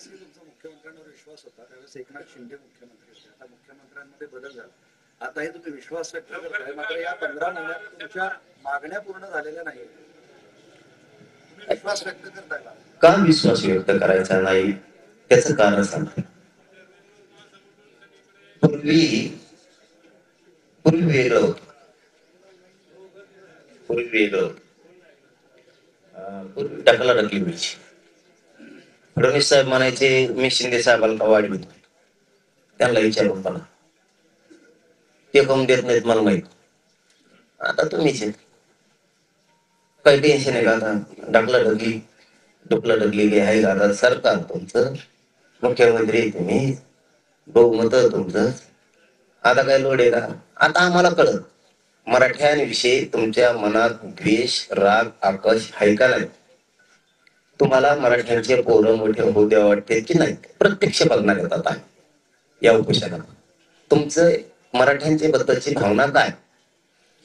ज्यावेळेस तुमचा मुख्यमंत्र्यांवर विश्वास होता त्यावेळेस एकनाथ शिंदे मुख्यमंत्री होते. आता मुख्यमंत्र्यांमध्ये बदल झाला, आताही तुम्ही विश्वास व्यक्त करताय, मात्र या 15 महिन्यात तुमच्या मागण्या पूर्ण झालेल्या नाही. तुम्ही विश्वास व्यक्त करताय का विश्वास व्यक्त करायचा नाही त्याचं कारण सांगतो. पूर्वी वेगळं होतं. पूर्वी ढकलाढकली व्हायची. फडणवीस साहेब म्हणायचे मी शिंदे साहेबांना का वाढवित, त्यांना विचारून पहा, ते कम देत नाहीत मला माहित. आता तुम्हीच काही टेन्शन आहे का? आता ढकलाढकली आहे का? आता सरकार तुमचं, मुख्यमंत्री तुम्ही, बहुमत तुमचं, आता काय लोड आहे का? आता आम्हाला कळत मराठ्यांविषयी तुमच्या मनात द्वेष, राग, आकर्ष आहे का नाही? तुम्हाला मराठ्यांचे पोरं मोठे होऊ द्या वाटते की नाही? प्रत्यक्ष बघणार येतात आता या उपोषणात. तुमचं मराठ्यांच्या बद्दलची भावना काय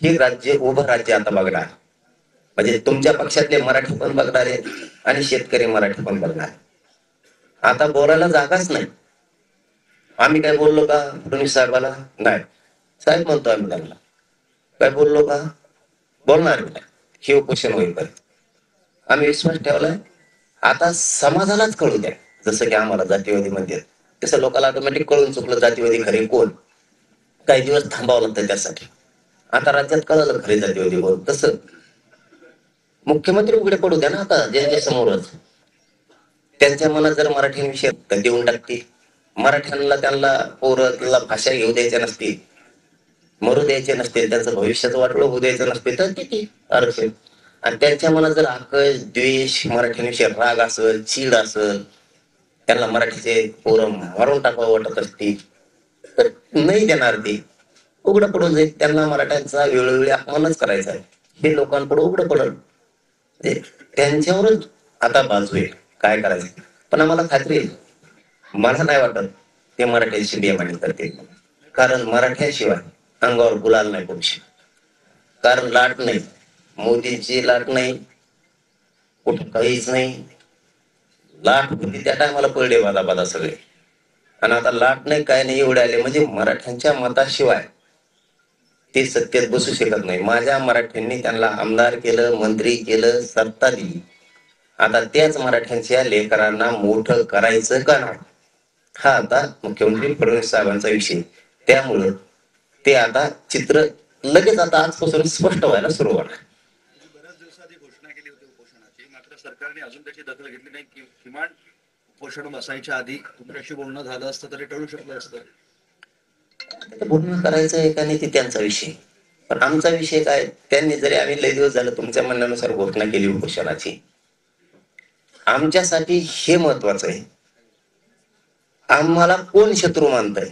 हे राज्य उभं राज्य आता बघणार. म्हणजे तुमच्या पक्षातले मराठी पण बघणार आहेत आणि शेतकरी मराठी पण बघणार. आता बोलायला जागाच नाही. आम्ही काय बोललो का फडणवीस साहेबाला? नाही. साहेब म्हणतो आम्ही त्यांना. काय बोललो का? बोलणार नाही. हे उपोषण होईपर्यंत आम्ही विश्वास ठेवलाय. आता समाजालाच कळू द्या. जसं की आम्हाला जातीवादी म्हणतात तसं लोकांना ऑटोमॅटिक कळून चुकलं जातीवादी खरे कोण. काही दिवस थांबावं लागतं त्यासाठी. आता राज्यात कळलं खरे जातीवादी कोण. तसं मुख्यमंत्री उघडे पडू द्या ना आता ज्यांच्या समोरच. त्यांच्या मनात जर मराठ्यांविषयी देऊन टाकतील, मराठ्यांना त्यांना पोरं त्यांना भाषा घेऊ द्यायच्या नसतील, मरू द्यायचे नसतील, त्यांचं भविष्याचं वाटोळं होऊ द्यायचं नसतील तर किती आरक्षण. आणि त्यांच्या मनात जर आकर्ष, द्वेष, मराठ्यांविषयी राग असेल, चीड असेल, त्यांना मराठीचे पोरं मारून टाकावं वाटत असतील तर नाही देणार. ते उघडं पडून जाईल. त्यांना मराठ्यांचा वेळोवेळी अपमानच करायचा आहे हे लोकांपुढे उघडं पडल. त्यांच्यावरच आता बाजू आहे काय करायचं. पण आम्हाला खात्री आहे, मला नाही वाटत ते मराठ्यांशी बेमानी करतील. कारण मराठ्याशिवाय अंगावर गुलाल नाही पडू शकत. कारण लाट नाही, मोदींची लाट नाही, कुठं काहीच नाही. लाट होती त्या टायमाला पडले बादा सगळे. आणि आता लाट नाही काय नाही एवढे आले म्हणजे मराठ्यांच्या मताशिवाय ते सत्तेत बसू शकत नाही. माझ्या मराठ्यांनी त्यांना आमदार केलं, मंत्री केलं, सत्ता दिली. आता त्याच मराठ्यांच्या लेकरांना मोठं करायचं का नाही हा आता मुख्यमंत्री फडणवीस साहेबांचा विषय. त्यामुळं ते आता चित्र लगेच आता आजपासून स्पष्ट व्हायला सुरू होणार. बऱ्याच दिवसाआधी घोषणा केली होती उपोषणाची, मात्र सरकारने अजून त्याची दखल घेतली नाही. किमान उपोषण बसायच्या आधी तुमच्याशी बोलणं झालं असतं तरी टळू शकलं असतं. बोलणं करायचं आहे का नाही ते त्यांचा विषय. पण आमचा विषय काय, त्यांनी जरी आम्ही लय दिवस झालं तुमच्या म्हणण्यानुसार घोषणा केली उपोषणाची, आमच्यासाठी हे महत्वाचं आहे आम्हाला कोण शत्रू मानतंय